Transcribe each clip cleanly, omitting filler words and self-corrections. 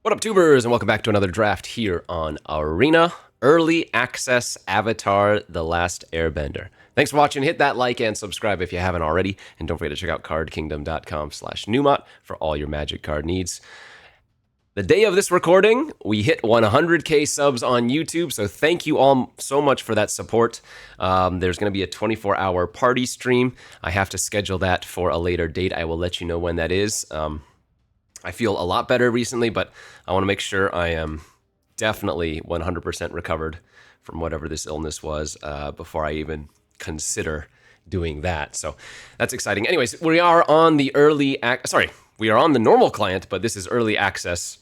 What up, tubers, and welcome back to another draft here on Arena Early Access Avatar: The Last Airbender. Thanks for watching. Hit that like and subscribe if you haven't already, and don't forget to check out cardkingdom.com/Numot for all your Magic card needs. The day of this recording, we hit 100K subs on YouTube, so thank you all so much for that support. There's going to be a 24-hour party stream. I have to schedule that for a later date. I will let you know when that is. I feel a lot better recently, but I want to make sure I am definitely 100% recovered from whatever this illness was before I even consider doing that. So that's exciting. Anyways, we are on the we are on the normal client, but this is early access.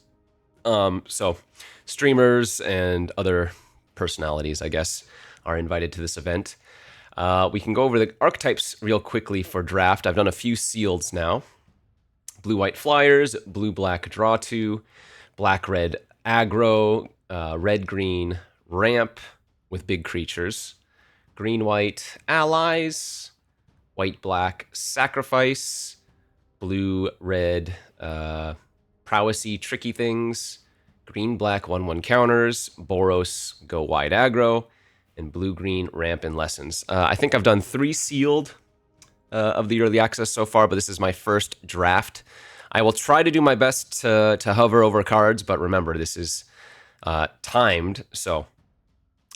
So streamers and other personalities, I guess, are invited to this event. We can go over the archetypes real quickly for draft. I've done a few sealeds now. Blue-white flyers, blue-black draw 2, black-red aggro, red-green ramp with big creatures, green-white allies, white-black sacrifice, blue-red prowessy tricky things, green-black 1/1 counters, Boros go wide aggro, and blue-green ramp and lessons. I think I've done 3 sealed of the early access so far, but this is my first draft. I will try to do my best to hover over cards, but remember, this is timed, so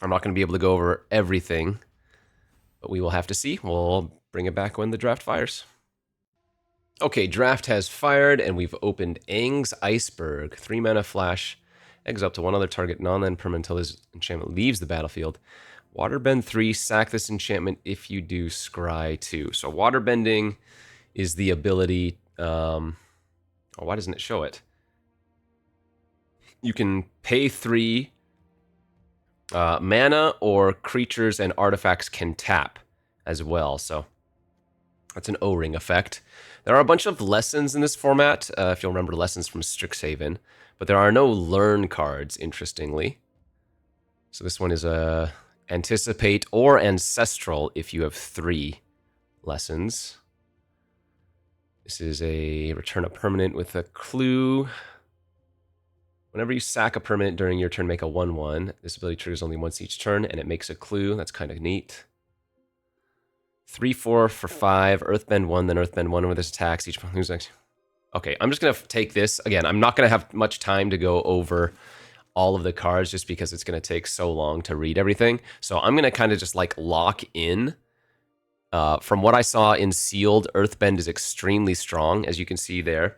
I'm not going to be able to go over everything, but we will have to see. We'll bring it back when the draft fires. Okay, draft has fired, and we've opened AANG's Iceberg. 3 mana flash, exile up to one other target non-land permanent until this enchantment leaves the battlefield. Waterbend 3, sack this enchantment if you do scry 2. So waterbending is the ability... why doesn't it show it? You can pay 3 mana, or creatures and artifacts can tap as well. So that's an O-ring effect. There are a bunch of lessons in this format, if you'll remember lessons from Strixhaven, but there are no learn cards, interestingly. So this one is a... Anticipate or Ancestral if you have 3 lessons. This is a return a permanent with a clue. Whenever you sack a permanent during your turn, make a 1/1. This ability triggers only once each turn, and it makes a clue. That's kind of neat. 3/4 for 5. Earthbend 1, then Earthbend 1 with his attacks. Each one who's next. Okay, I'm just going to take this. Again, I'm not going to have much time to go over all of the cards just because it's going to take so long to read everything. So I'm going to kind of just like lock in. From what I saw in sealed, Earthbend is extremely strong, as you can see there.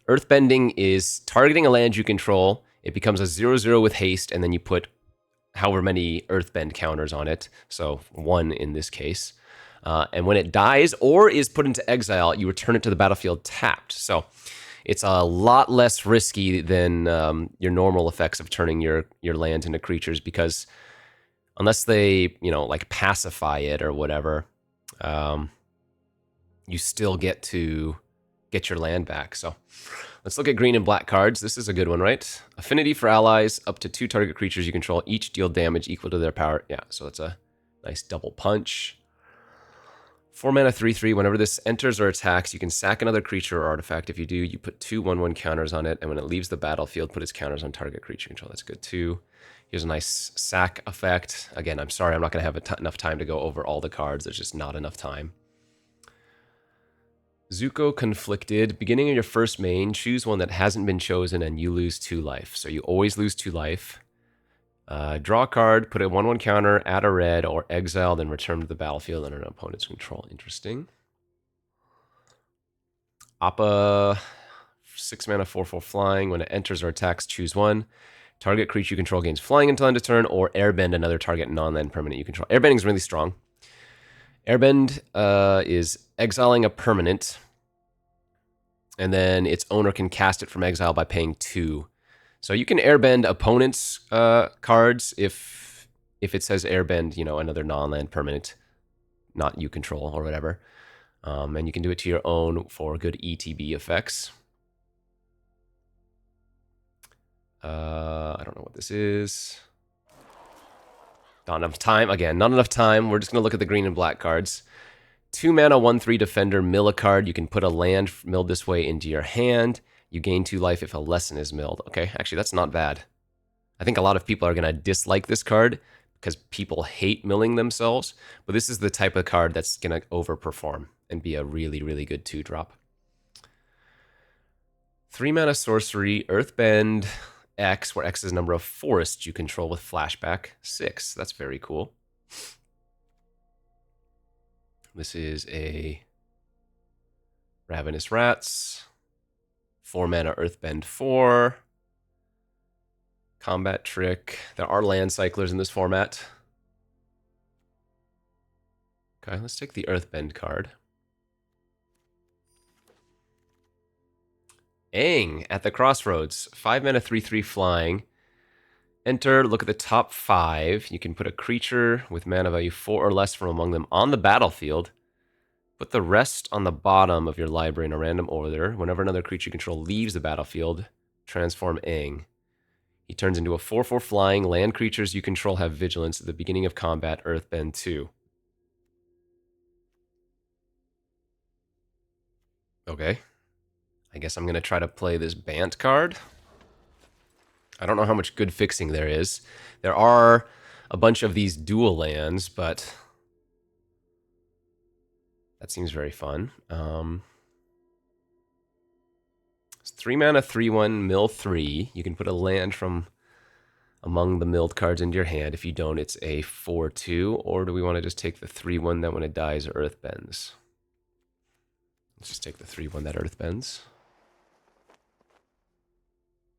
Earthbending is targeting a land you control. It becomes a 0/0 with haste, and then you put however many Earthbend counters on it. So 1 in this case. And when it dies or is put into exile, you return it to the battlefield tapped. So it's a lot less risky than your normal effects of turning your lands into creatures, because unless they, like pacify it or whatever, you still get to get your land back. So let's look at green and black cards. This is a good one, right? Affinity for allies, up to 2 target creatures you control, each deal damage equal to their power. Yeah, so that's a nice double punch. 4 mana 3/3. Whenever this enters or attacks, you can sack another creature or artifact. If you do, you put 2 1/1 counters on it, and when it leaves the battlefield, put its counters on target creature control. That's good too. Here's a nice sack effect. Again, I'm sorry, I'm not going to have enough time to go over all the cards. There's just not enough time. Zuko Conflicted. Beginning of your first main, choose one that hasn't been chosen, and you lose 2 life. So you always lose 2 life. Draw a card, put a 1/1 counter, add a red, or exile, then return to the battlefield under an opponent's control. Interesting. Appa, 6 mana, 4/4 flying. When it enters or attacks, choose 1. Target creature you control gains flying until end of turn, or airbend another target non-land permanent you control. Airbending is really strong. Airbend is exiling a permanent, and then its owner can cast it from exile by paying 2. So you can airbend opponents' cards if it says airbend, another non-land permanent, not you control or whatever. And you can do it to your own for good ETB effects. I don't know what this is. Not enough time. Again, not enough time. We're just going to look at the green and black cards. 2 mana, 1/3 defender, mill a card. You can put a land milled this way into your hand. You gain 2 life if a lesson is milled. Okay, actually, that's not bad. I think a lot of people are going to dislike this card because people hate milling themselves, but this is the type of card that's going to overperform and be a really, really good 2-drop. 3 mana sorcery, Earthbend X, where X is the number of forests you control with flashback 6. That's very cool. This is a Ravenous Rats, 4 mana Earthbend 4. Combat Trick. There are land cyclers in this format. Okay, let's take the Earthbend card. AANG at the Crossroads. 5 mana 3/3 flying. Enter, look at the top 5. You can put a creature with mana value 4 or less from among them on the battlefield. Put the rest on the bottom of your library in a random order. Whenever another creature you control leaves the battlefield, transform AANG. He turns into a 4/4 flying. Land creatures you control have vigilance at the beginning of combat, Earthbend 2. Okay. I guess I'm going to try to play this Bant card. I don't know how much good fixing there is. There are a bunch of these dual lands, but that seems very fun. It's 3 mana, 3/1, mill 3. You can put a land from among the milled cards into your hand. If you don't, it's a 4/2. Or do we want to just take the 3/1 that when it dies, Earthbends? Let's just take the 3/1 that Earthbends.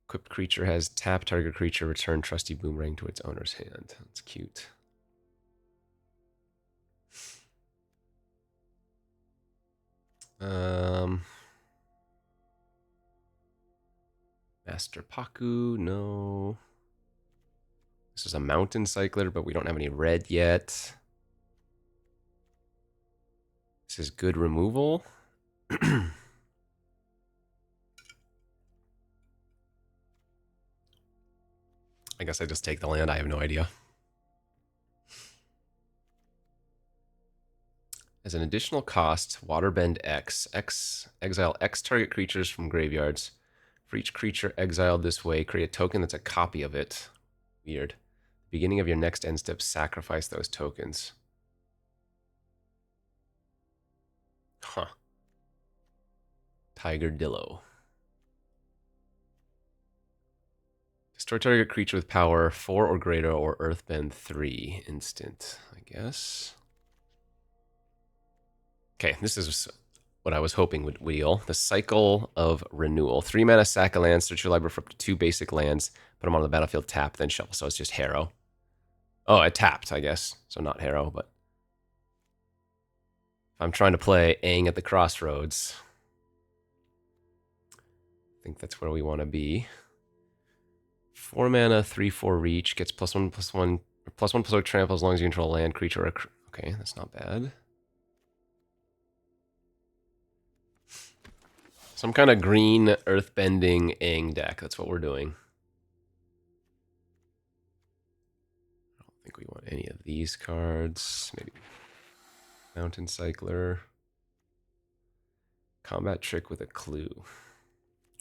Equipped creature has tap target creature, return trusty boomerang to its owner's hand. That's cute. Master Paku, no. This is a mountain cycler, but we don't have any red yet. This is good removal. I guess I just take the land. I have no idea. As an additional cost, Waterbend X. Exile X target creatures from graveyards. For each creature exiled this way, create a token that's a copy of it. Weird. Beginning of your next end step, sacrifice those tokens. Huh. Tiger Dillo. Destroy target creature with power 4 or greater or Earthbend 3 instant, I guess. Okay, this is what I was hoping would wheel. The Cycle of Renewal. 3 mana, sack a land, search your library for up to 2 basic lands, put them on the battlefield, tap, then shuffle. So it's just Harrow. Oh, I tapped, I guess. So not Harrow, but if I'm trying to play AANG at the Crossroads, I think that's where we want to be. 4 mana, 3/4 reach, gets +1/+1, or +1/+1 trample as long as you control a land creature. Okay, that's not bad. Some kind of green earthbending AANG deck. That's what we're doing. I don't think we want any of these cards. Maybe Mountain Cycler. Combat Trick with a Clue.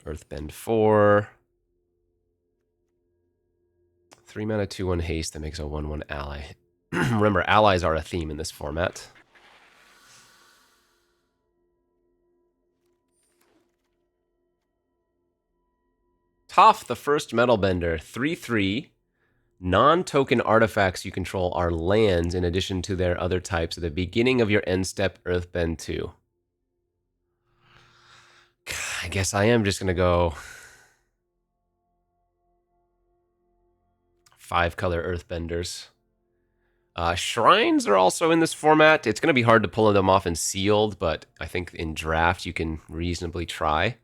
Earthbend 4. 3 mana, 2/1 haste that makes a 1/1 ally. Remember, allies are a theme in this format. Toph, the First Metalbender. 3/3. Non-token artifacts you control are lands in addition to their other types at the beginning of your end step, Earthbend 2. I guess I am just going to go 5-color Earthbenders. Shrines are also in this format. It's going to be hard to pull them off in sealed, but I think in draft you can reasonably try.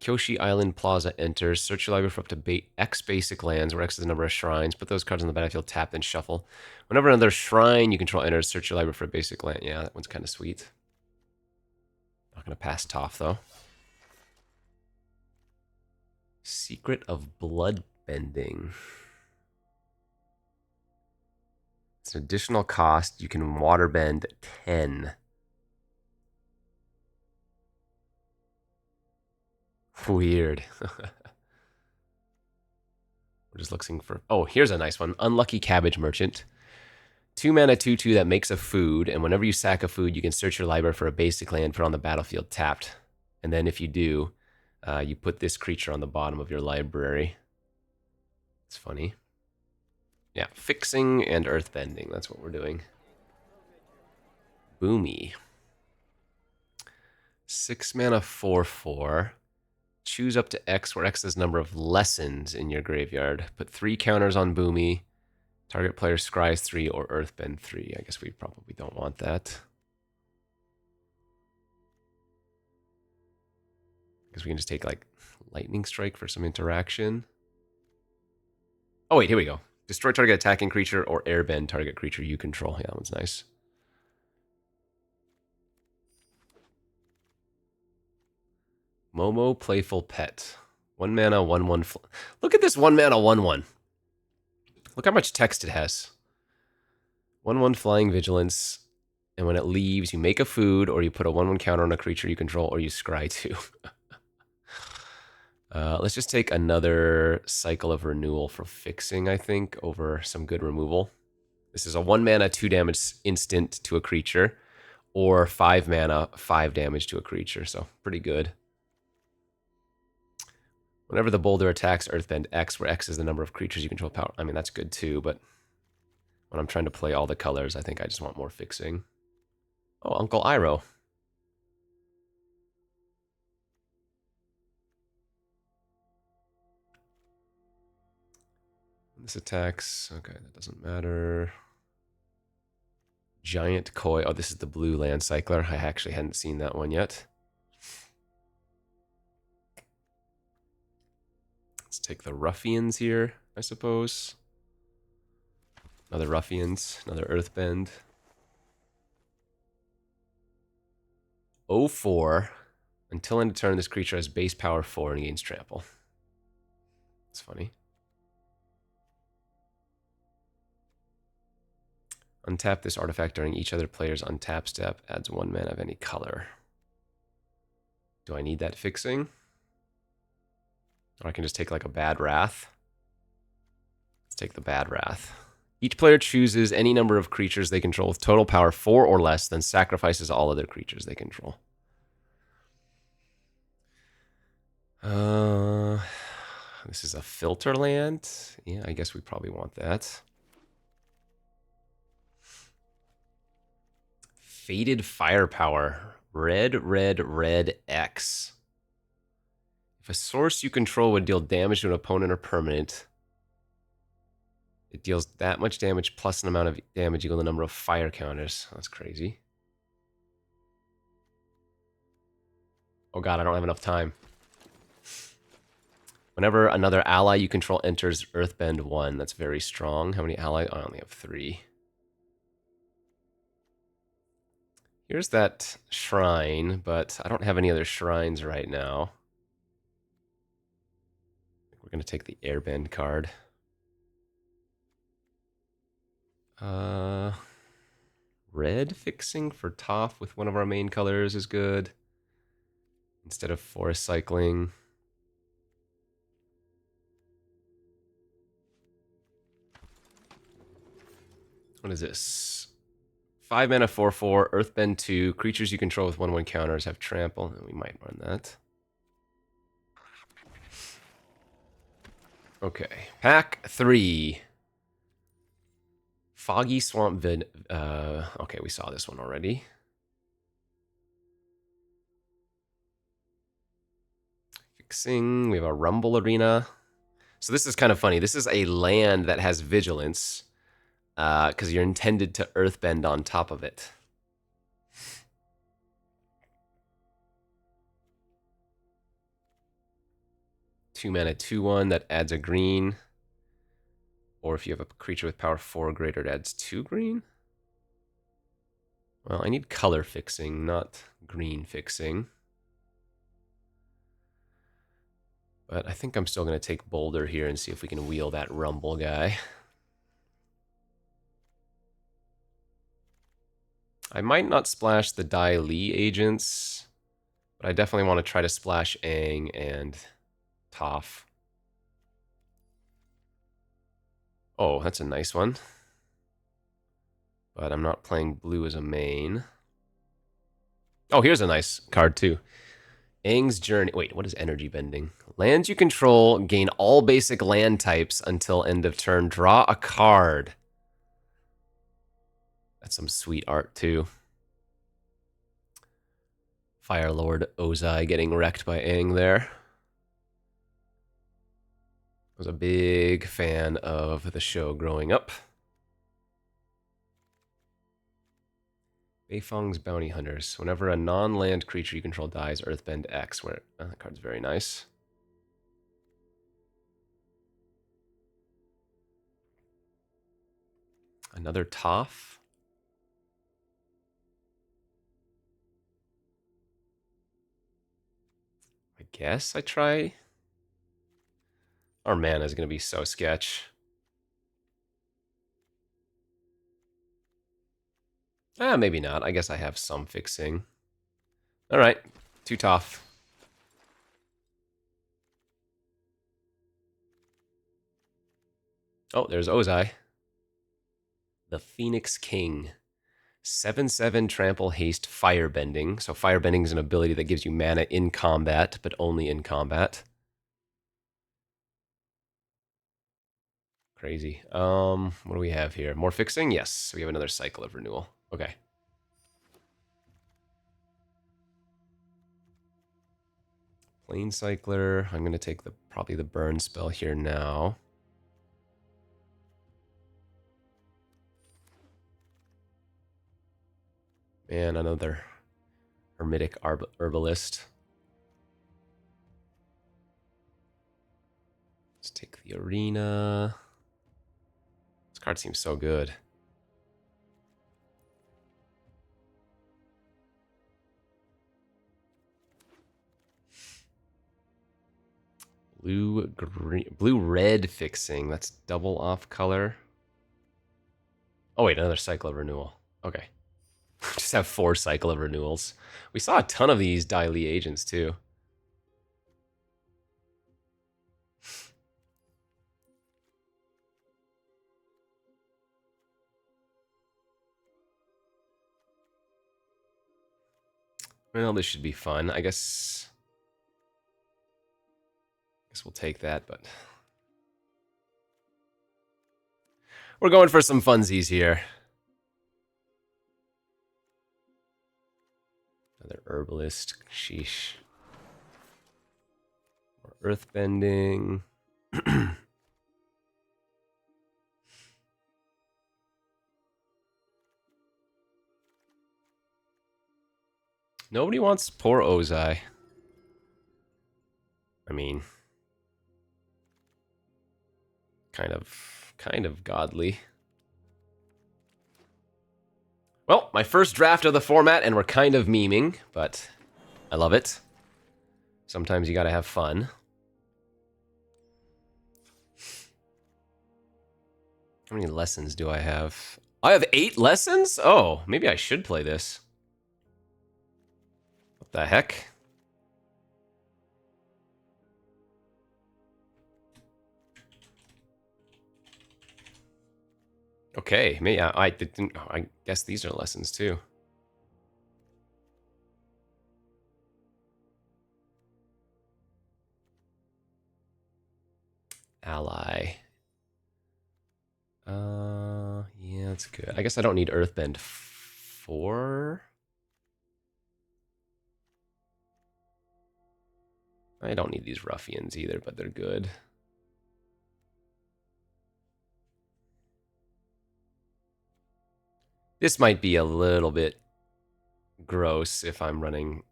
Kyoshi Island Plaza enters. Search your library for up to X basic lands, where X is the number of shrines. Put those cards on the battlefield, tap, then shuffle. Whenever another shrine you control enters, search your library for a basic land. Yeah, that one's kind of sweet. Not going to pass Toph, though. Secret of Bloodbending. It's an additional cost. You can waterbend 10. Weird. We're just looking for... Oh, here's a nice one. Unlucky Cabbage Merchant. 2 mana, 2/2 that makes a food, and whenever you sack a food, you can search your library for a basic land, put on the battlefield tapped. And then if you do, you put this creature on the bottom of your library. It's funny. Yeah, fixing and earthbending. That's what we're doing. Boomy. 6 mana, 4/4. Choose up to X, where X is the number of lessons in your graveyard. Put 3 counters on Boomy. Target player scries 3 or earthbend 3. I guess we probably don't want that. Because we can just take like Lightning Strike for some interaction. Oh wait, here we go. Destroy target attacking creature or airbend target creature you control. Yeah, that one's nice. Momo Playful Pet. 1 mana, 1/1. Look at this 1 mana, 1/1. Look how much text it has. 1/1 Flying Vigilance. And when it leaves, you make a food, or you put a 1/1 counter on a creature you control, or you scry 2. Let's just take another cycle of renewal for fixing, I think, over some good removal. This is a 1 mana, 2 damage instant to a creature, or 5 mana, 5 damage to a creature, so pretty good. Whenever the boulder attacks, earthbend X, where X is the number of creatures you control power. I mean, that's good too, but when I'm trying to play all the colors, I think I just want more fixing. Oh, Uncle Iroh. This attacks. Okay, that doesn't matter. Giant Koi. Oh, this is the blue land cycler. I actually hadn't seen that one yet. Let's take the Ruffians here, I suppose. Another Ruffians, another Earthbend. 0/4. Until end of turn, this creature has base power 4 and gains trample. It's funny. Untap this artifact during each other player's untap step. Adds 1 mana of any color. Do I need that fixing? Or I can just take like a Bad Wrath. Let's take the Bad Wrath. Each player chooses any number of creatures they control with total power 4 or less, then sacrifices all other creatures they control. This is a filter land. Yeah, I guess we probably want that. Faded Firepower. Red, red, red X. If a source you control would deal damage to an opponent or permanent, it deals that much damage plus an amount of damage equal to the number of fire counters. That's crazy. Oh god, I don't have enough time. Whenever another ally you control enters Earthbend 1, that's very strong. How many allies? I only have 3. Here's that shrine, but I don't have any other shrines right now. We're going to take the Airbend card. Red fixing for Toph with one of our main colors is good. Instead of forest cycling. What is this? 5 mana, 4/4, Earthbend 2. Creatures you control with 1/1 counters have trample. We might run that. Okay, pack 3. Foggy Swamp Vid. Okay, we saw this one already. Fixing. We have a Rumble Arena. So this is kind of funny. This is a land that has Vigilance. Because you're intended to Earthbend on top of it. Two mana, 2/1 that adds a green. Or if you have a creature with power 4 or greater, it adds 2 green. Well, I need color fixing, not green fixing. But I think I'm still going to take Boulder here and see if we can wheel that Rumble guy. I might not splash the Dai Li agents, But I definitely want to try to splash Aang and Toph. Oh, that's a nice one. But I'm not playing blue as a main. Oh, here's a nice card too. Aang's Journey. Wait, what is energy bending? Lands you control gain all basic land types until end of turn. Draw a card. That's some sweet art too. Fire Lord Ozai getting wrecked by Aang there. I was a big fan of the show growing up. Beifong's Bounty Hunters. Whenever a non-land creature you control dies, Earthbend X. Where that card's very nice. Another Toph. I guess I try. Our mana is going to be so sketch. Maybe not. I guess I have some fixing. All right, 2 Toph. Oh, there's Ozai. The Phoenix King. 7/7 trample haste firebending. So firebending is an ability that gives you mana in combat, but only in combat. Crazy. What do we have here? More fixing? Yes. We have another cycle of renewal. Okay. Plane Cycler. I'm gonna take probably the burn spell here now. And another Hermetic Herbalist. Let's take the Arena. This card seems so good. Blue red fixing. That's double off color. Oh wait, another cycle of renewal. Okay. Just have 4 cycle of renewals. We saw a ton of these Dai Li agents too. Well, this should be fun. I guess we'll take that, but we're going for some funsies here. Another herbalist. Sheesh. More earthbending. Nobody wants poor Ozai. I mean, kind of godly. Well, my first draft of the format, and we're kind of memeing, but I love it. Sometimes you gotta have fun. How many lessons do I have? I have 8 lessons? Oh, maybe I should play this. What the heck? Okay, I didn't. I guess these are lessons too. Ally. Yeah, that's good. I guess I don't need Earthbend 4. I don't need these ruffians either, but they're good. This might be a little bit gross if I'm running.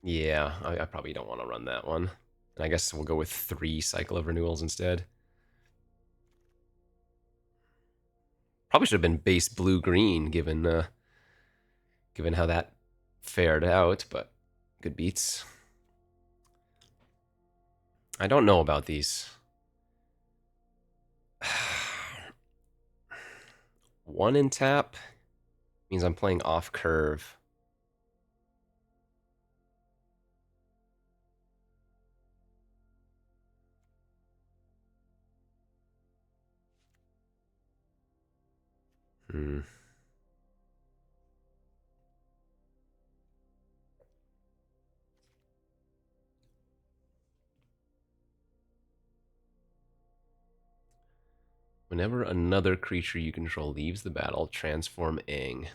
Yeah, I probably don't want to run that one. And I guess we'll go with 3 cycle of renewals instead. Probably should have been base blue-green, given how that fared out, but good beats. I don't know about these. 1 in tap means I'm playing off curve. Hmm. Whenever another creature you control leaves the battle, transform AANG.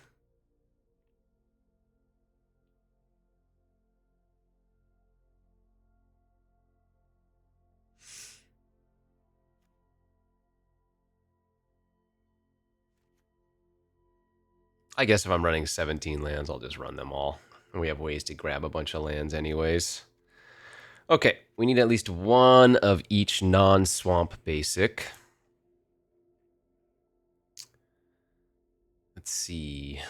I guess if I'm running 17 lands, I'll just run them all. And we have ways to grab a bunch of lands anyways. Okay, we need at least one of each non-swamp basic. Let's see.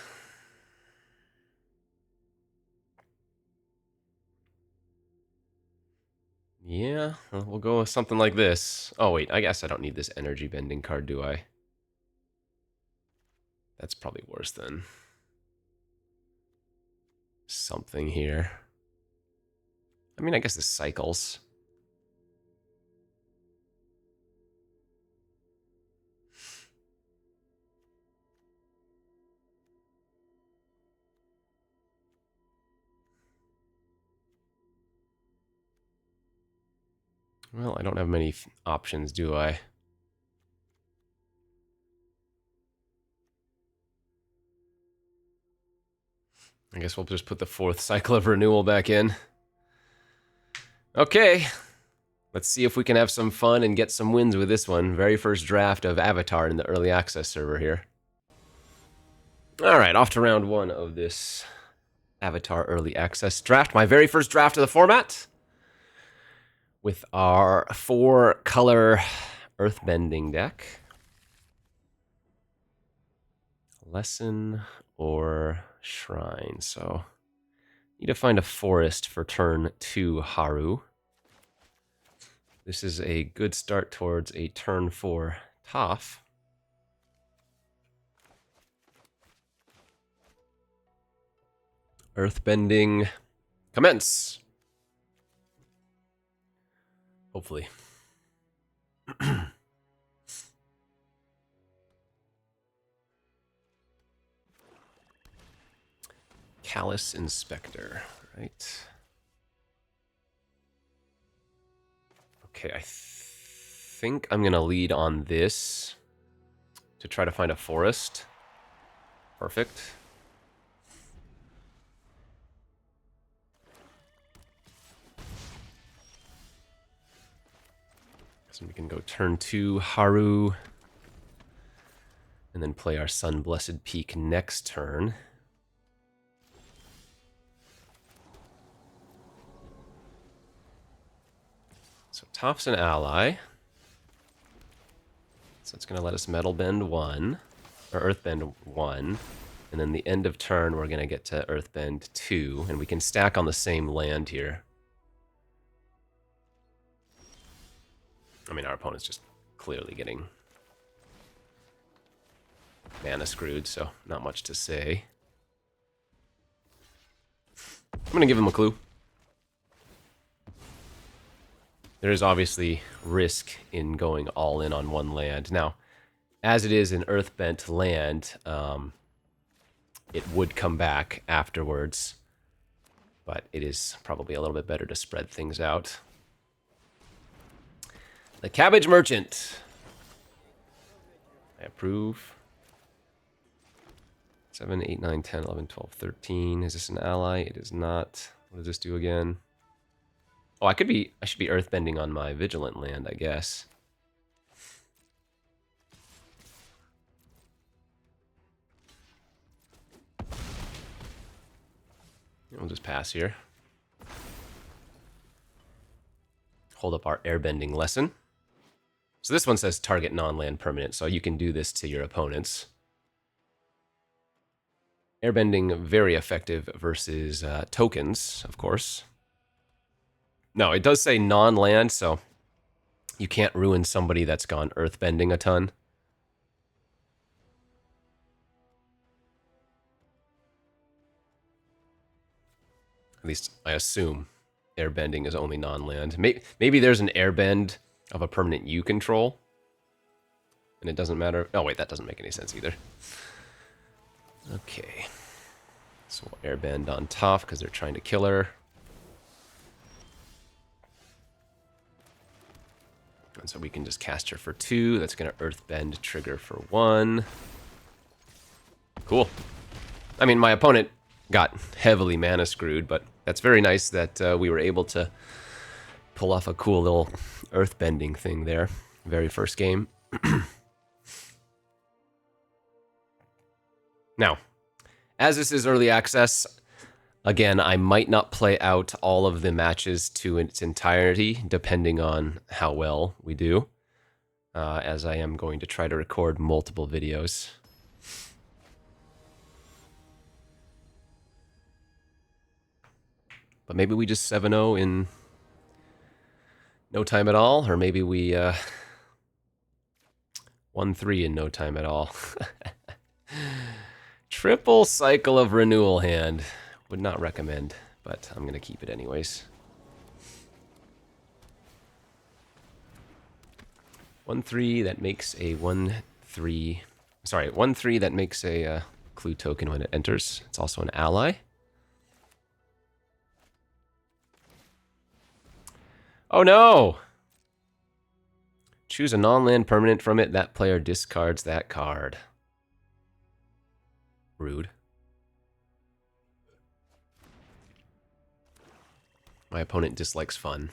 Yeah, we'll go with something like this. Oh, wait, I guess I don't need this energy bending card, do I? That's probably worse than something here. I mean, I guess this cycles. Well, I don't have many options, do I? I guess we'll just put the 4th cycle of renewal back in. Okay, let's see if we can have some fun and get some wins with this one. Very first draft of Avatar in the early access server here. All right, off to round 1 of this Avatar early access draft. My very first draft of the format with our 4-color earthbending deck. Lesson or Shrine. So, need to find a forest for turn 2 Haru. This is a good start towards a turn 4 Toph. Earthbending, commence. Hopefully. Callous Inspector, right? Okay, I think I'm gonna lead on this to try to find a forest. Perfect. So we can go turn 2 Haru, and then play our Sun Blessed Peak next turn. So Toph's an ally. So it's going to let us Metal Bend 1, or Earthbend 1. And then the end of turn, we're going to get to Earthbend 2, and we can stack on the same land here. I mean, our opponent's just clearly getting mana screwed, so not much to say. I'm going to give him a clue. There is obviously risk in going all in on one land. Now, as it is an Earthbent land, it would come back afterwards, but it is probably a little bit better to spread things out. The Cabbage Merchant. I approve. 7, 8, 9, 10, 11, 12, 13. Is this an ally? It is not. What does this do again? Oh, I should be earthbending on my Vigilant land, I guess. We'll just pass here. Hold up our airbending lesson. So this one says target non-land permanent, so you can do this to your opponents. Airbending, very effective versus tokens, of course. No, it does say non-land, so you can't ruin somebody that's gone earthbending a ton. At least I assume airbending is only non-land. Maybe there's an airbend of a permanent you control, and it doesn't matter. Oh wait, that doesn't make any sense either. Okay. So we'll airbend on Toph because they're trying to kill her. And so we can just cast her for 2. That's going to earthbend trigger for 1. Cool. I mean, my opponent got heavily mana screwed, but that's very nice that we were able to pull off a cool little earthbending thing there. Very first game. Now, as this is early access, again, I might not play out all of the matches to its entirety, depending on how well we do, as I am going to try to record multiple videos. But maybe we just 7-0 in no time at all, or maybe we 1-3 in no time at all. Triple cycle of renewal hand. Would not recommend, but I'm going to keep it anyways. 1-3 that makes a 1-3. Sorry, 1-3 that makes a clue token when it enters. It's also an ally. Oh no! Choose a non-land permanent from it. That player discards that card. Rude. My opponent dislikes fun.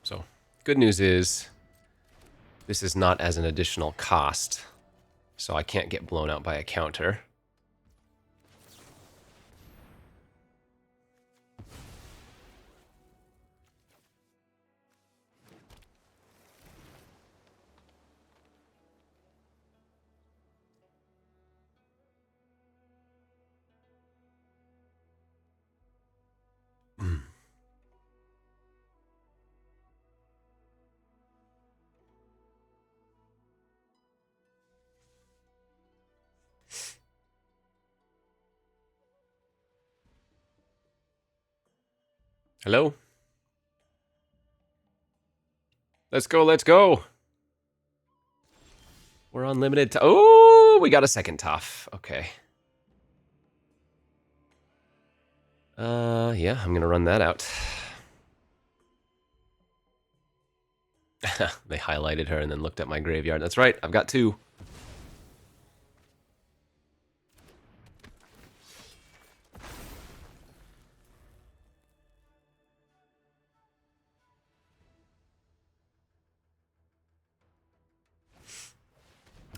So, good news is, this is not as an additional cost, so I can't get blown out by a counter. Hello? Let's go, let's go! We're on limited to... Oh, we got a second Toph. Okay. Yeah, I'm gonna run that out. They highlighted her and then looked at my graveyard. That's right, I've got 2.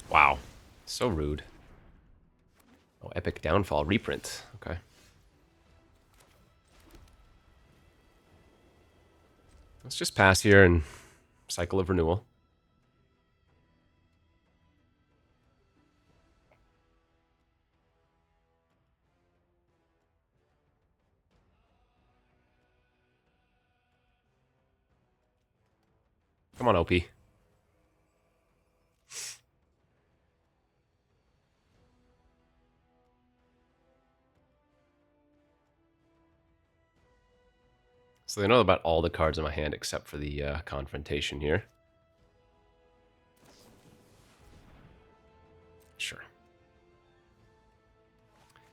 Wow. So rude. Oh, epic downfall. Reprint. Okay. Let's just pass here and cycle of renewal. Come on, OP. So they know about all the cards in my hand except for the confrontation here. Sure.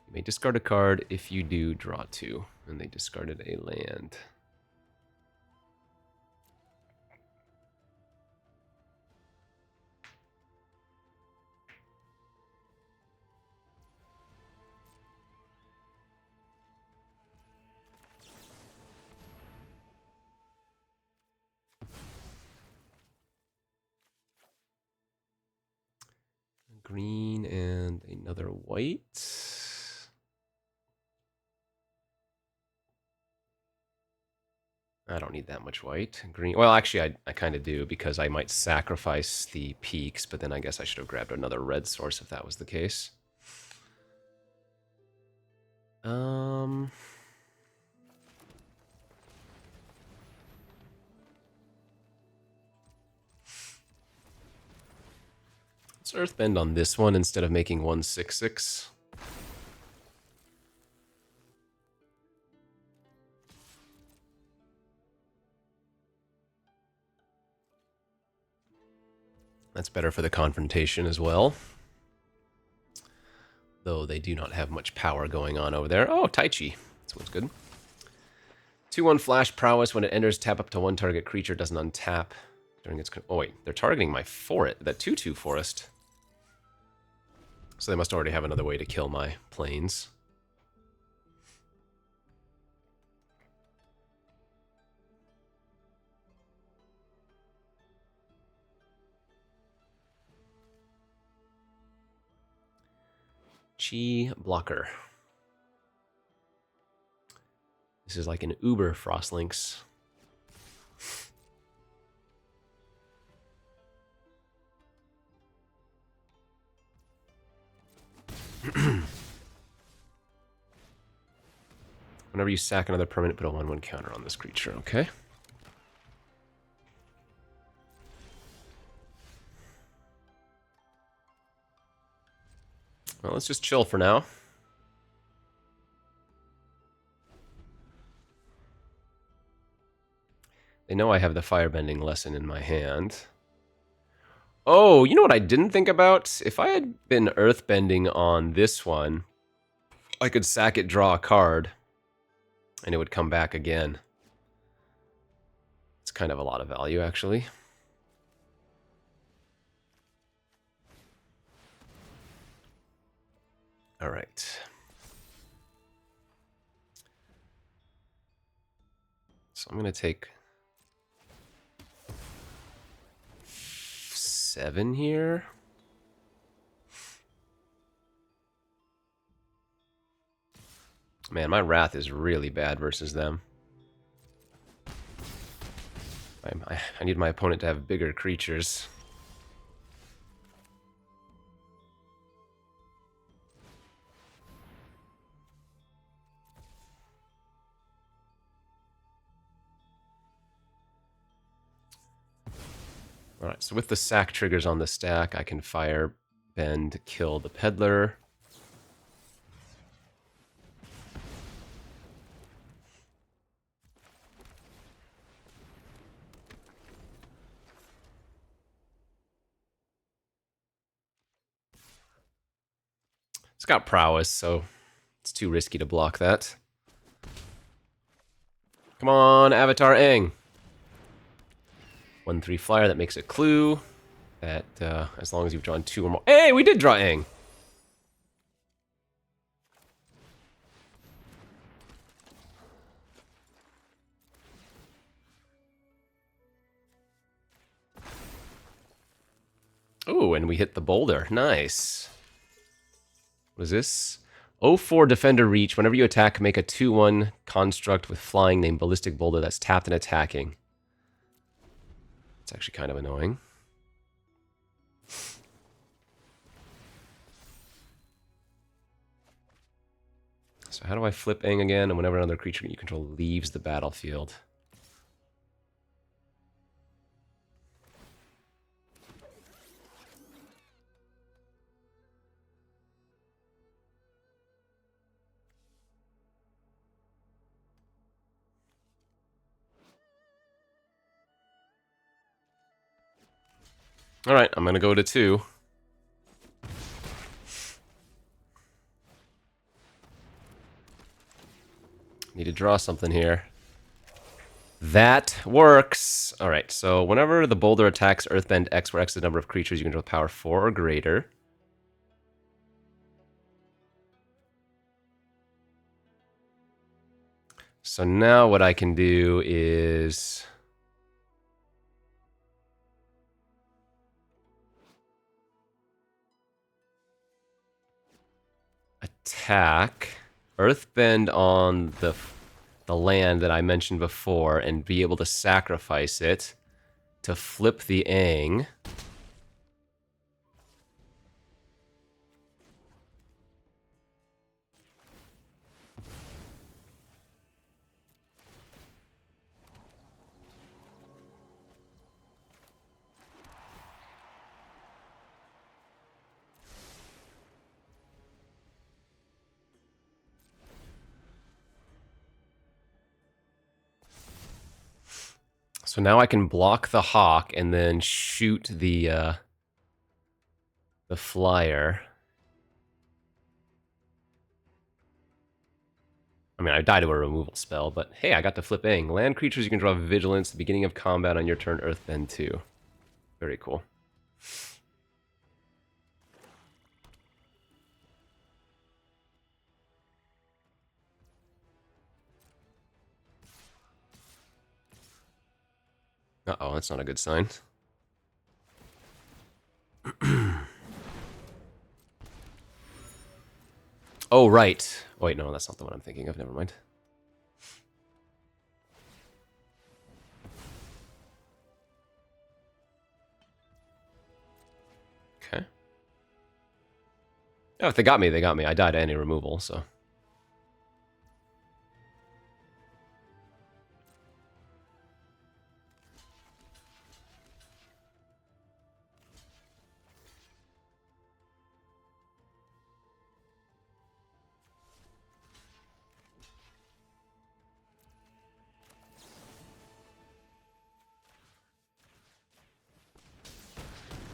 You may discard a card. If you do, draw 2. And they discarded a land. Green and another white. I don't need that much white. Green. Well, actually, I kind of do because I might sacrifice the peaks, but then I guess I should have grabbed another red source if that was the case. Let's Earthbend on this one instead of making 1/6/6. That's better for the confrontation as well. Though they do not have much power going on over there. Oh, Tai Chi. This one's good. 2/1 flash prowess. When it enters, tap up to one target creature. Doesn't untap during its... Oh, wait. They're targeting my forest. That 2/2 forest. So they must already have another way to kill my planes. Chi blocker. This is like an Uber Frostlinks. Whenever you sack another permanent, put a 1/1 counter on this creature, okay? Well, let's just chill for now. They know I have the firebending lesson in my hand. Oh, you know what I didn't think about? If I had been earthbending on this one, I could sack it, draw a card, and it would come back again. It's kind of a lot of value, actually. All right. So I'm going to take 7 here. Man, my Wrath is really bad versus them. I need my opponent to have bigger creatures. Alright, so with the sack triggers on the stack, I can fire, bend, kill the peddler. It's got prowess, so it's too risky to block that. Come on, Avatar Aang. 1/3 flyer, that makes a clue. That, as long as you've drawn 2 or more... Hey, we did draw Aang! Oh, and we hit the boulder. Nice. What is this? 0/4 Defender Reach. Whenever you attack, make a 2/1 construct with flying named Ballistic Boulder that's tapped and attacking. It's actually kind of annoying. So how do I flip Aang again? And whenever another creature you control leaves the battlefield. Alright, I'm gonna go to 2. Need to draw something here. That works! Alright, so whenever the boulder attacks Earthbend X, where X is the number of creatures you control power 4 or greater. So now what I can do is... attack, Earthbend on the land that I mentioned before, and be able to sacrifice it to flip the Aang. So now I can block the hawk and then shoot the flyer. I mean, I died to a removal spell, but hey, I got to flip AANG. Land creatures you can draw Vigilance at the beginning of combat on your turn, Earthbend 2. Very cool. Uh-oh, that's not a good sign. Oh, right. Wait, no, that's not the one I'm thinking of. Never mind. Okay. Oh, if they got me, they got me. I died to any removal, so...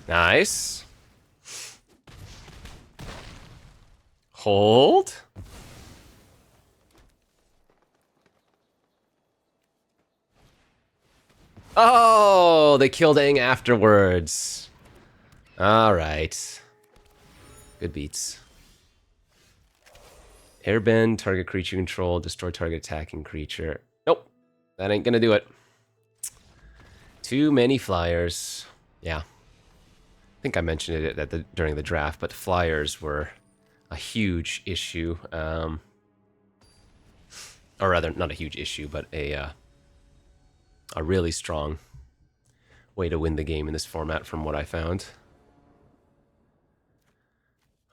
Nice. Hold. Oh, they killed AANG afterwards. All right. Good beats. Airbend, target creature you control, destroy target attacking creature. Nope. That ain't gonna do it. Too many flyers. Yeah. I think I mentioned it during the draft, but flyers were a huge issue. Or rather, not a huge issue, but a really strong way to win the game in this format from what I found.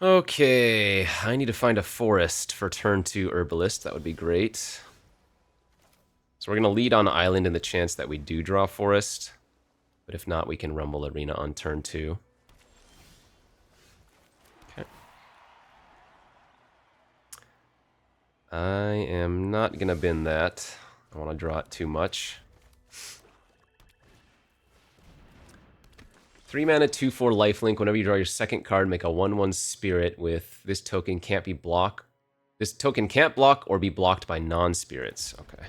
Okay, I need to find a forest for turn 2 Herbalist. That would be great. So we're going to lead on Island in the chance that we do draw forest. But if not, we can Rumble Arena on turn 2. Okay. I am not going to bin that. I want to draw it too much. 3 mana, 2/4 lifelink. Whenever you draw your second card, make a 1/1 spirit with this token can't be blocked. This token can't block or be blocked by non-spirits. Okay.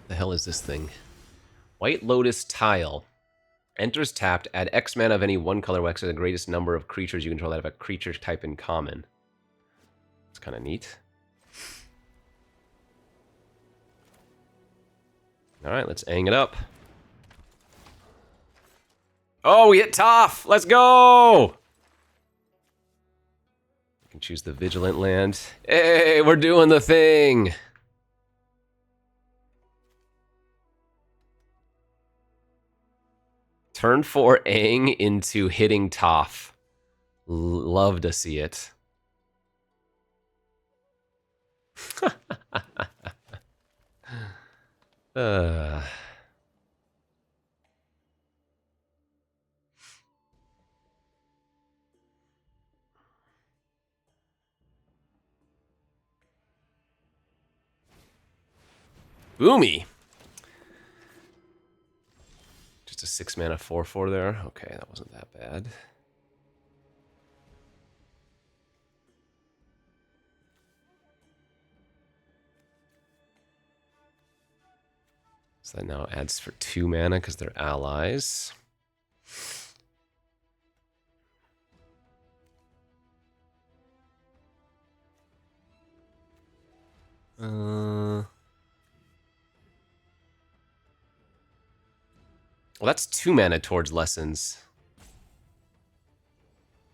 The hell is this thing? White Lotus Tile. Enters tapped, add X mana of any one color X to the greatest number of creatures you control that have a creature type in common. It's kind of neat. Alright, let's AANG it up. Oh, we hit Toph! Let's go! We can choose the Vigilant land. Hey, we're doing the thing! Turn 4 AANG into hitting Toph. Love to see it. Boomy! Just a 6 mana 4/4 there. Okay, that wasn't that bad. So that now adds for 2 mana because they're allies. Well, that's 2 mana towards Lessons.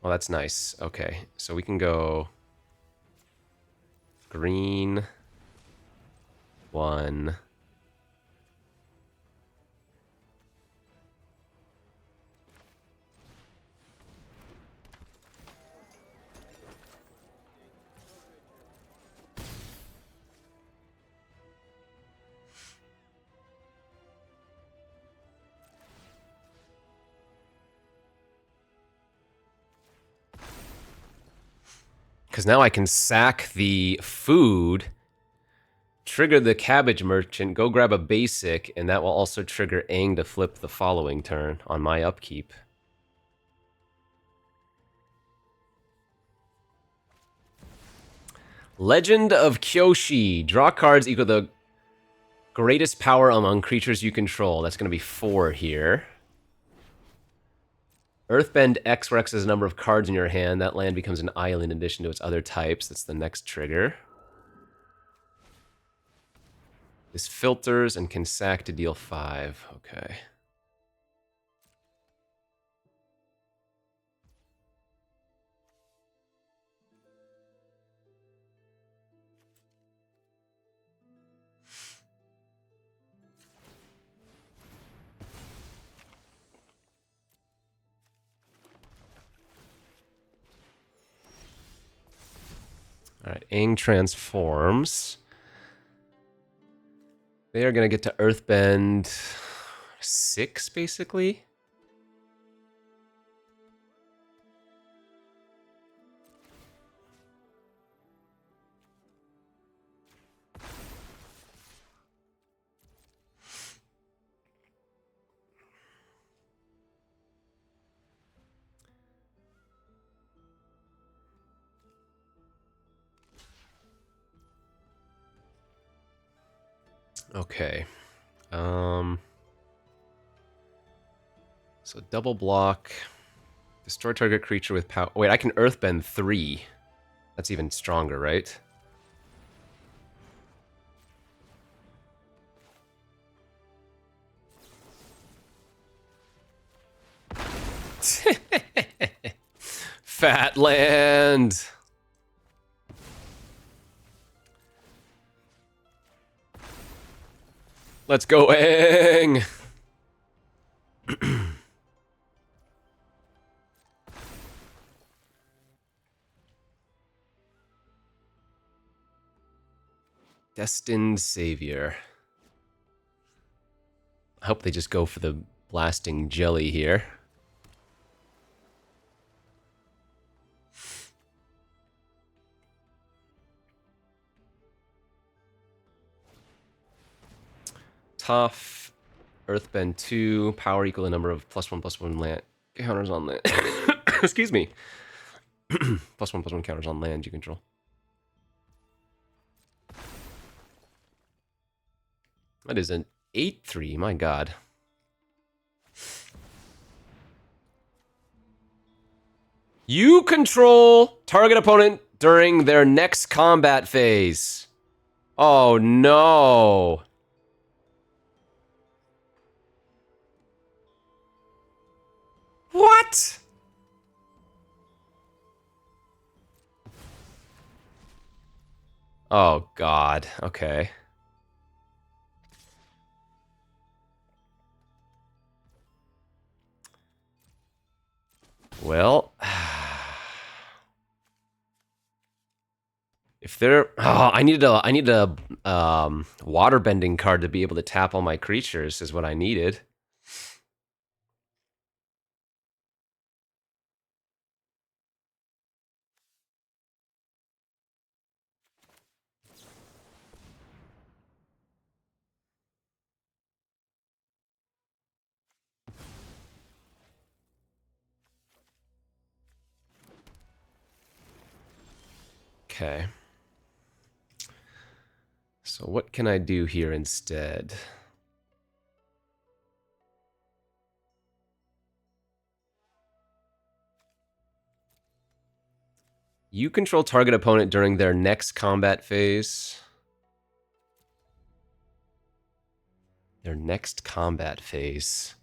Well, that's nice. Okay, so we can go green 1. Because now I can sack the food, trigger the cabbage merchant, go grab a basic, and that will also trigger AANG to flip the following turn on my upkeep. Legend of Kyoshi. Draw cards equal the greatest power among creatures you control. That's going to be 4 here. Earthbend X, where X is the number of cards in your hand. That land becomes an island in addition to its other types. That's the next trigger. This filters and can sack to deal 5. Okay. Alright, AANG transforms. They are going to get to Earthbend 6, basically. Okay. So double block. Destroy target creature with power. Oh, wait, I can Earthbend 3. That's even stronger, right? Fat land. Let's go, AANG. Destined Savior. I hope they just go for the blasting jelly here. Tough. Earthbend 2. Power equal the number of +1/+1 land counters on land. Excuse me. +1/+1 counters on land you control. That is an 8/3, my god. You control target opponent during their next combat phase. Oh no. What? Oh god, okay. Well, if they're, oh, I need a water bending card to be able to tap all my creatures is what I needed. Okay. So what can I do here instead? You control target opponent during their next combat phase. Their next combat phase.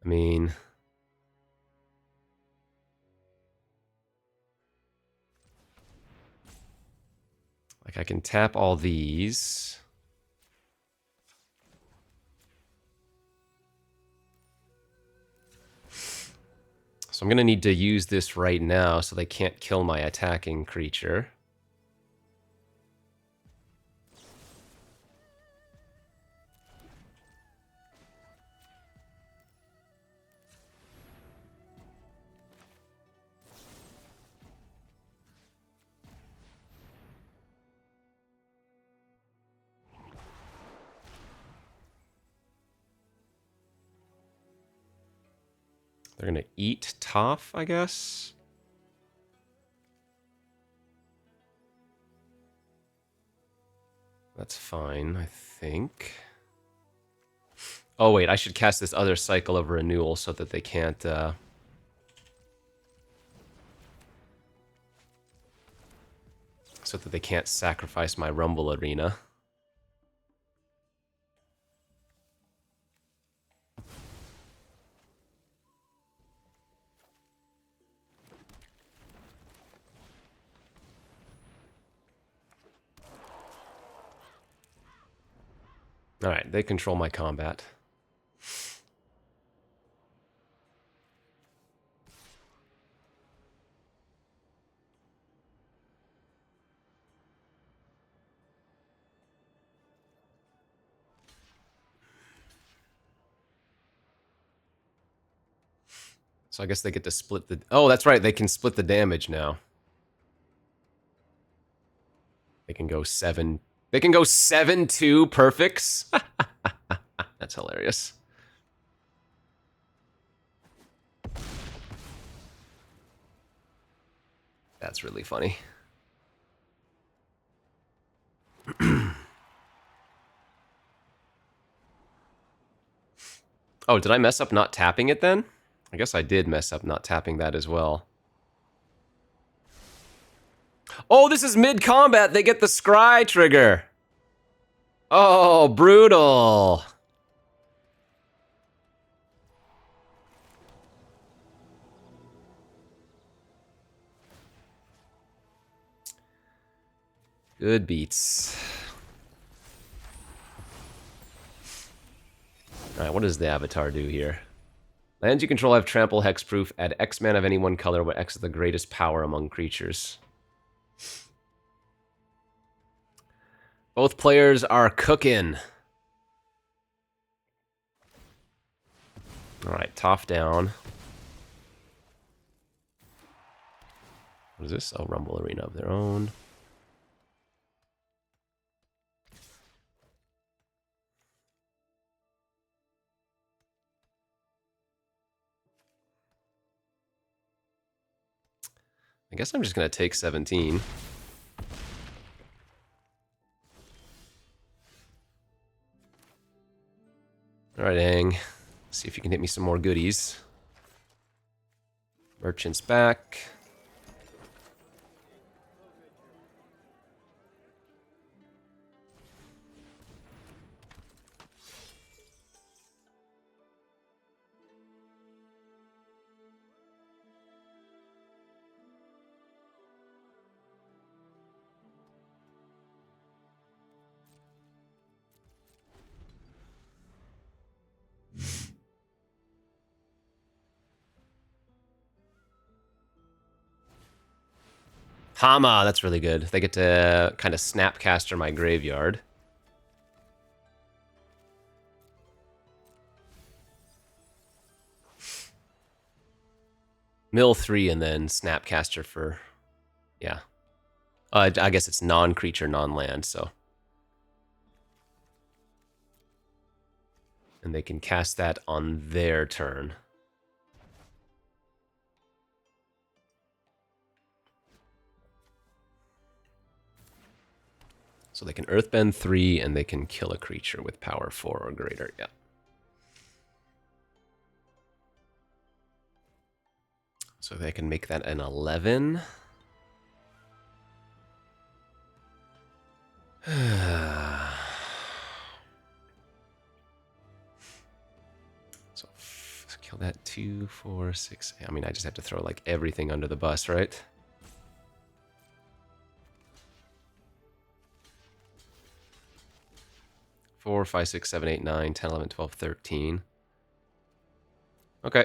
I mean, like I can tap all these. So I'm going to need to use this right now so they can't kill my attacking creature. They're gonna eat Toph, I guess. That's fine, I think. Oh wait, I should cast this other Cycle of Renewal so that they can't, sacrifice my Rumble Arena. Alright, they control my combat. So I guess they get to split the... Oh, that's right, they can split the damage now. They can go 7... They can go 7-2 perfects? That's hilarious. That's really funny. Oh, did I mess up not tapping it then? I guess I did mess up not tapping that as well. Oh, this is mid-combat. They get the scry trigger. Oh, brutal. Good beats. Alright, what does the Avatar do here? Lands you control have trample, hexproof. Add X mana of any one color where X is the greatest power among creatures. Both players are cooking. Alright, Toph down. What is this? Oh, Rumble Arena of their own. I guess I'm just going to take 17. Alright, AANG. See if you can hit me some more goodies. Merchant's back. Hama, that's really good. They get to kind of snapcaster my graveyard. Mill 3 and then snapcaster for... Yeah. I guess it's non-creature, non-land, so... And they can cast that on their turn. So they can Earthbend 3, and they can kill a creature with power 4 or greater, yeah. So they can make that an 11. So kill that 2, 4, 6. I mean, I just have to throw like everything under the bus, right? Four, 5, 6, 7, 8, 9, 10, 11, 12, 13. Okay.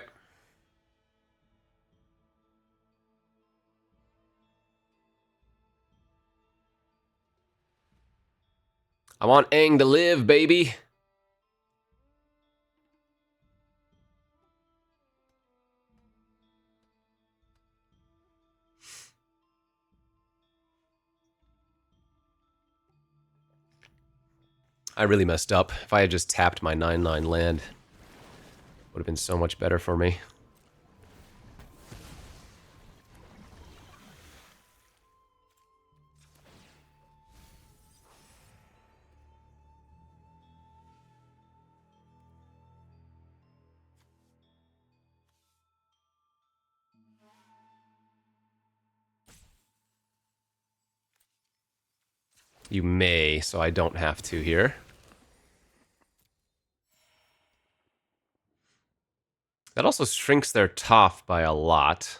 I want AANG to live, baby. I really messed up. If I had just tapped my 9/9 land, it would have been so much better for me. You may, so I don't have to here. That also shrinks their Toph by a lot.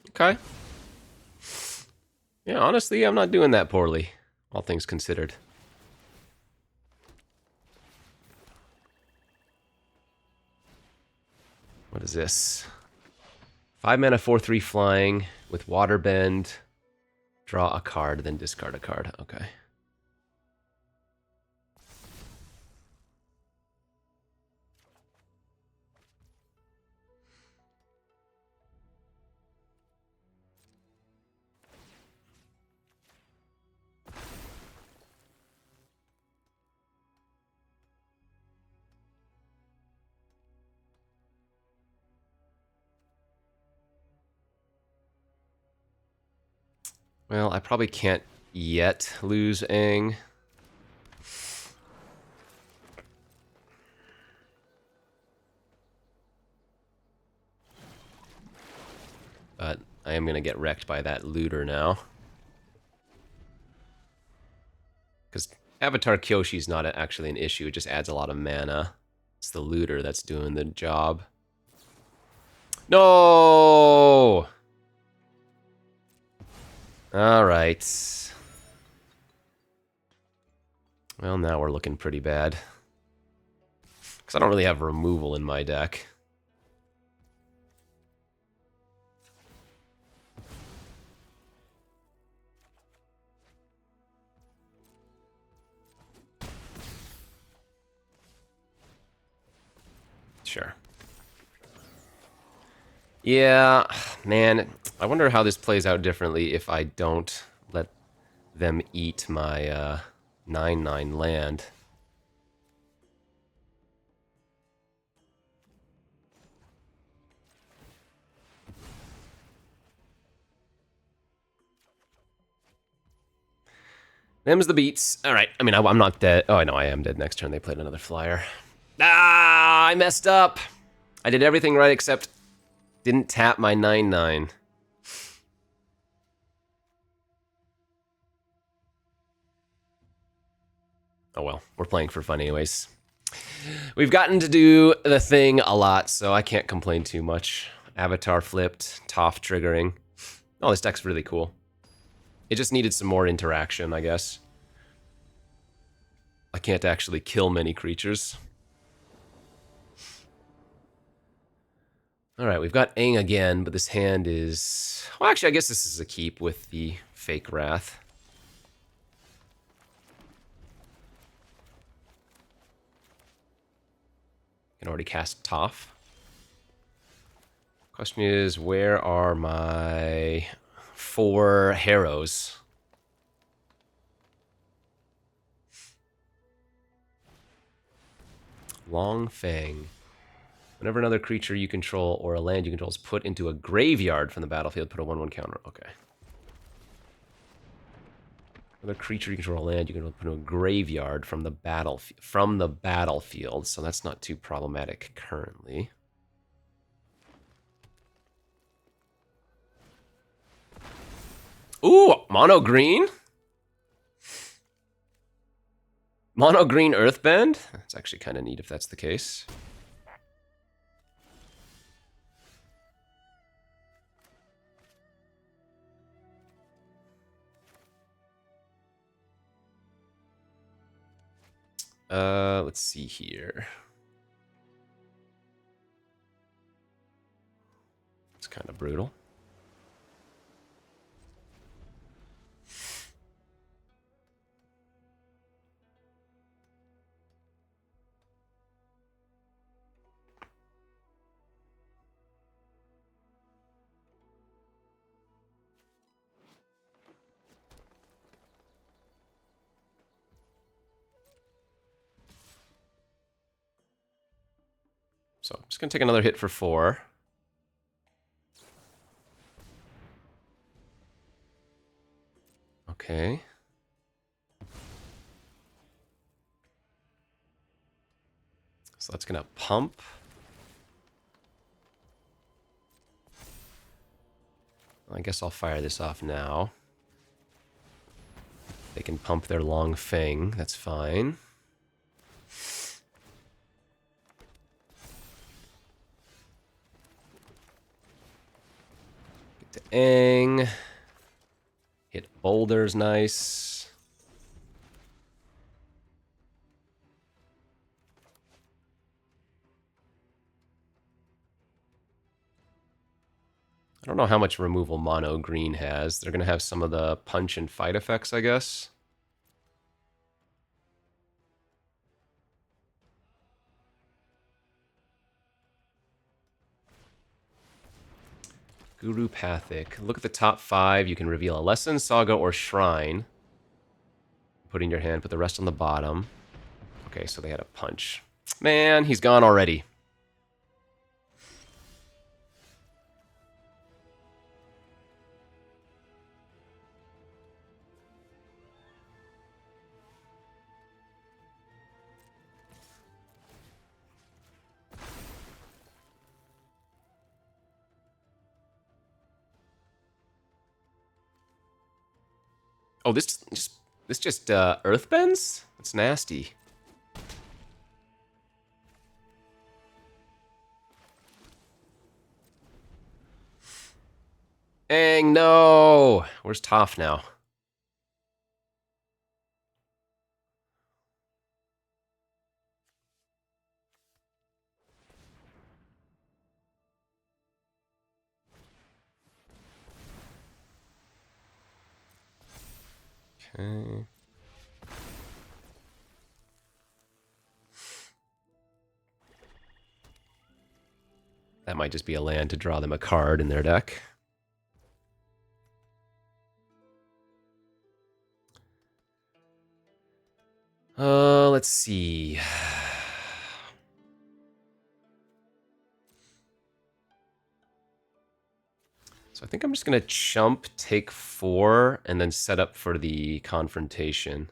Okay. Yeah, honestly, I'm not doing that poorly, all things considered. What is this? 5 mana, 4/3 flying with Water Bend. Draw a card, then discard a card. Okay. Well, I probably can't yet lose AANG. But I am going to get wrecked by that looter now. Because Avatar Kyoshi's not actually an issue, it just adds a lot of mana. It's the looter that's doing the job. No! Alright. Well, now we're looking pretty bad. Because I don't really have removal in my deck. Sure. Yeah, man, I wonder how this plays out differently if I don't let them eat my 9/9 land. Them's the beats. All right, I mean, I'm not dead. Oh, I know I am dead next turn. They played another flyer. Ah, I messed up. I did everything right except didn't tap my 9/9. Oh well, we're playing for fun anyways. We've gotten to do the thing a lot, so I can't complain too much. Avatar flipped, Toph triggering. Oh, this deck's really cool. It just needed some more interaction, I guess. I can't actually kill many creatures. Alright, we've got AANG again, but this hand is... Well, actually, I guess this is a keep with the fake Wrath. Can already cast Toph. Question is, where are my 4 Harrows? Long Fang. Whenever another creature you control or a land you control is put into a graveyard from the battlefield, put a 1/1 counter. Okay. Another creature you control, a land you can put into a graveyard from the battlefield. So that's not too problematic currently. Ooh, mono green. Mono green Earthbend. That's actually kind of neat if that's the case. Let's see here. It's kind of brutal. So I'm just gonna take another hit for 4. Okay. So that's gonna pump. I guess I'll fire this off now. They can pump their long fang. That's fine. Get to AANG. Hit boulders, nice. I don't know how much removal mono green has. They're going to have some of the punch and fight effects, I guess. Gurupathic. Look at the top 5. You can reveal a lesson, saga, or shrine. Put in your hand, put the rest on the bottom. Okay, so they had a punch. Man, he's gone already. Oh, this just earthbends? That's nasty. Dang, no! Where's Toph now? Okay. That might just be a land to draw them a card in their deck. Let's see. So I think I'm just going to chump, take 4, and then set up for the confrontation.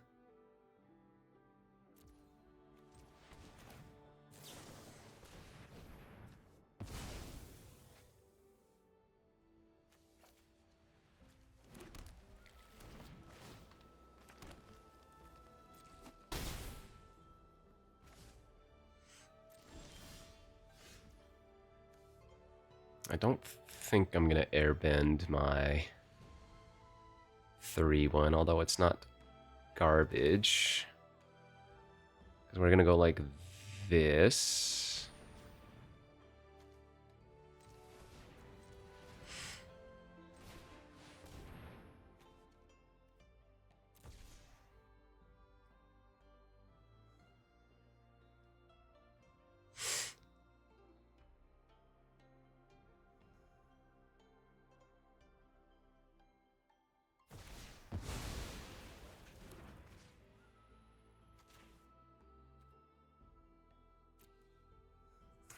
I don't think I'm going to airbend my 3-1, although it's not garbage. Because we're going to go like this.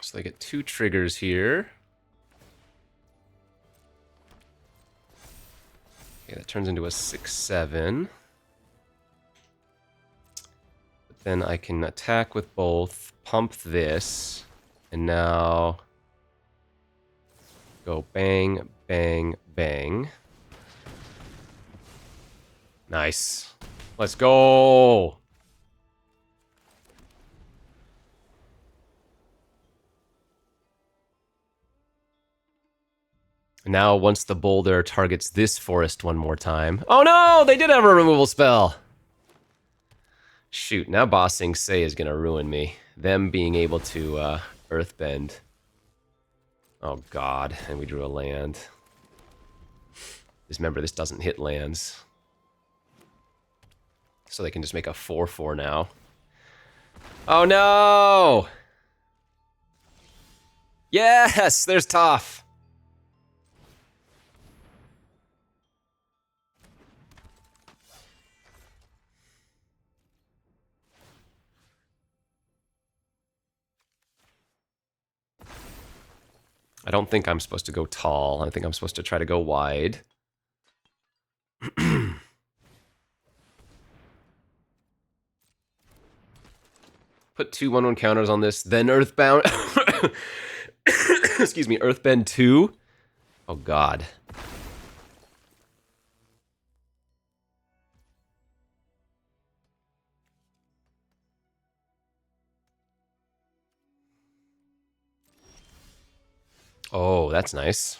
So they get 2 triggers here. Okay, that turns into a 6-7. But then I can attack with both, pump this, and now go bang, bang, bang. Nice. Let's go! Now, once the boulder targets this forest one more time... Oh no! They did have a removal spell! Shoot, now Bossing Say is gonna ruin me. Them being able to, earthbend. Oh god, and we drew a land. Just remember, this doesn't hit lands. So they can just make a 4-4 now. Oh no! Yes! There's Toph! I don't think I'm supposed to go tall. I think I'm supposed to try to go wide. Put 2 1/1 counters on this, then Earthbound. Excuse me, Earthbend 2. Oh god. Oh, that's nice.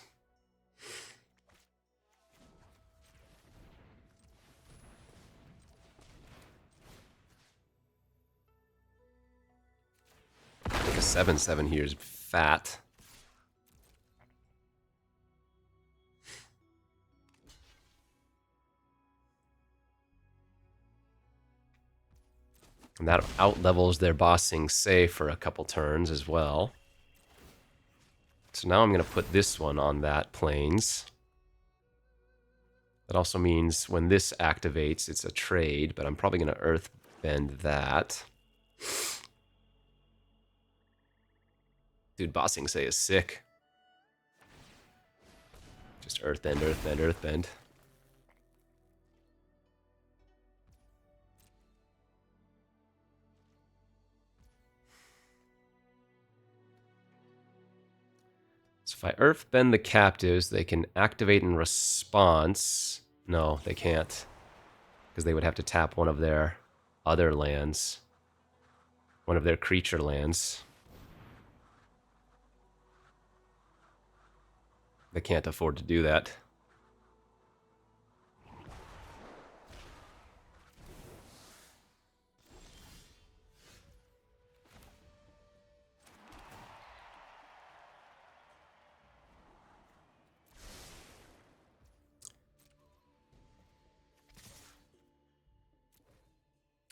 I think a 7/7 here is fat. And that out-levels their bossing say for a couple turns as well. So now I'm going to put this one on that plains. That also means when this activates, it's a trade, but I'm probably going to earthbend that. Dude, bossing say is sick. Just earthbend, earthbend, earthbend. So if I earthbend the captives, they can activate in response. No, they can't. Because they would have to tap one of their other lands. One of their creature lands. They can't afford to do that.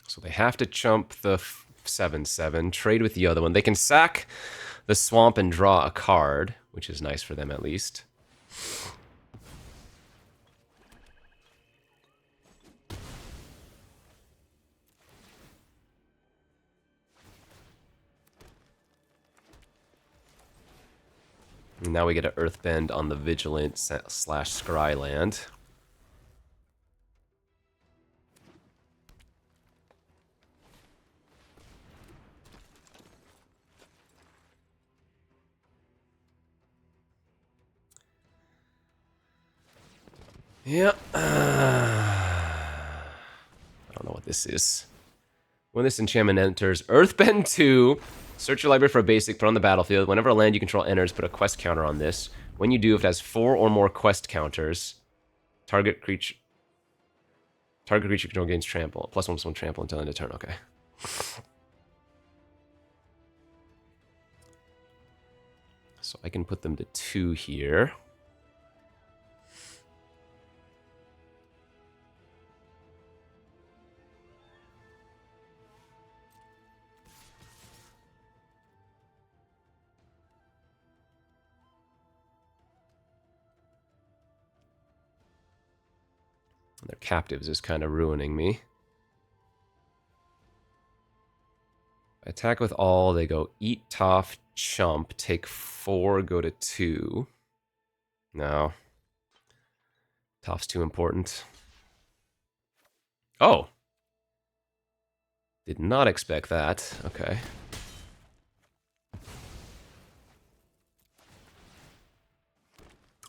So they have to chump the 7/7, trade with the other one. They can sack the swamp and draw a card, which is nice for them at least. And now we get an Earthbend on the Vigilant / Scry land. Yeah. I don't know what this is. When this enchantment enters, Earthbend 2. Search your library for a basic, put on the battlefield. Whenever a land you control enters, put a quest counter on this. When you do, if it has 4 or more quest counters, target creature control gains trample. +1/+1 trample until end of turn. Okay. So I can put them to 2 here. Their captives is kind of ruining me. Attack with all, they go eat, tough, chump, take 4, go to 2. No. Tough's too important. Oh. Did not expect that. Okay.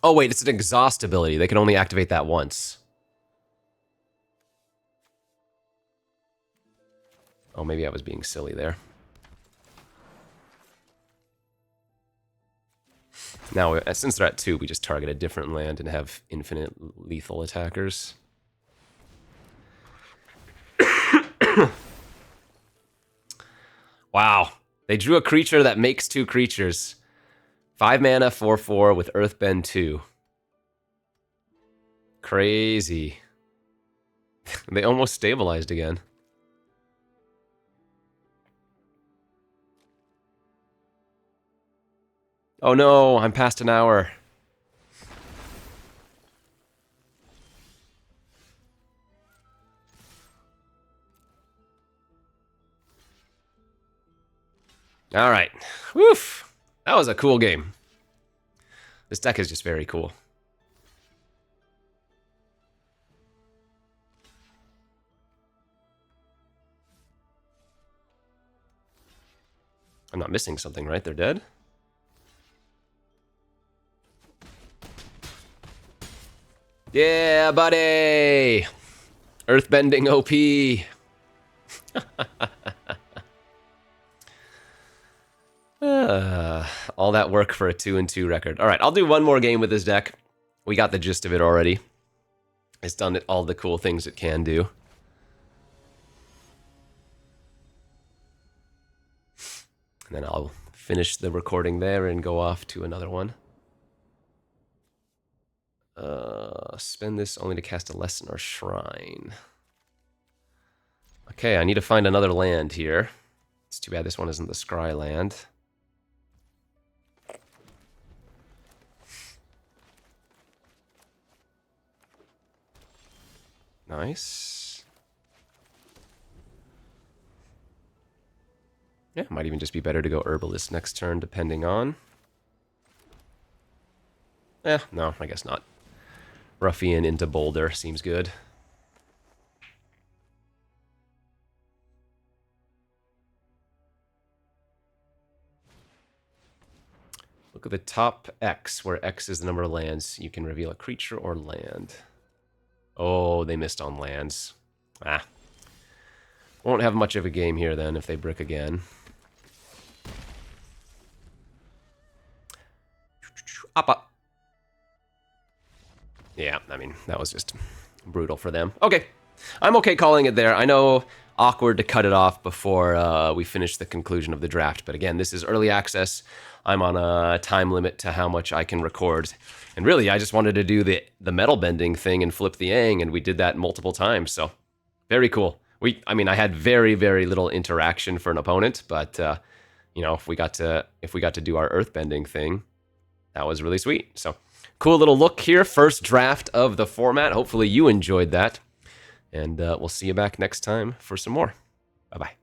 Oh wait, it's an exhaust ability. They can only activate that once. Oh, maybe I was being silly there. Now, since they're at 2, we just target a different land and have infinite lethal attackers. Wow. They drew a creature that makes 2 creatures. 5 mana, 4/4 with Earthbend 2. Crazy. They almost stabilized again. Oh no, I'm past an hour. All right. Woof. That was a cool game. This deck is just very cool. I'm not missing something, right? They're dead? Yeah, buddy! Earthbending OP! all that work for a 2-2 record. All right, I'll do one more game with this deck. We got the gist of it already. It's done all the cool things it can do. And then I'll finish the recording there and go off to another one. Spend this only to cast a lesson or shrine. Okay, I need to find another land here. It's too bad this one isn't the Scry land. Nice. Yeah, might even just be better to go Herbalist next turn, depending on. No, I guess not. Ruffian into Boulder seems good. Look at the top X, where X is the number of lands. You can reveal a creature or land. Oh, they missed on lands. Won't have much of a game here then if they brick again. Up. Yeah, I mean, that was just brutal for them. Okay, I'm okay calling it there. I know awkward to cut it off before we finish the conclusion of the draft, but again, this is early access. I'm on a time limit to how much I can record. And really, I just wanted to do the metal bending thing and flip the AANG, and we did that multiple times, so very cool. I mean, I had very, very little interaction for an opponent, but you know, if we got to do our earth bending thing, that was really sweet. So cool little look here. First draft of the format. Hopefully you enjoyed that. And we'll see you back next time for some more. Bye-bye.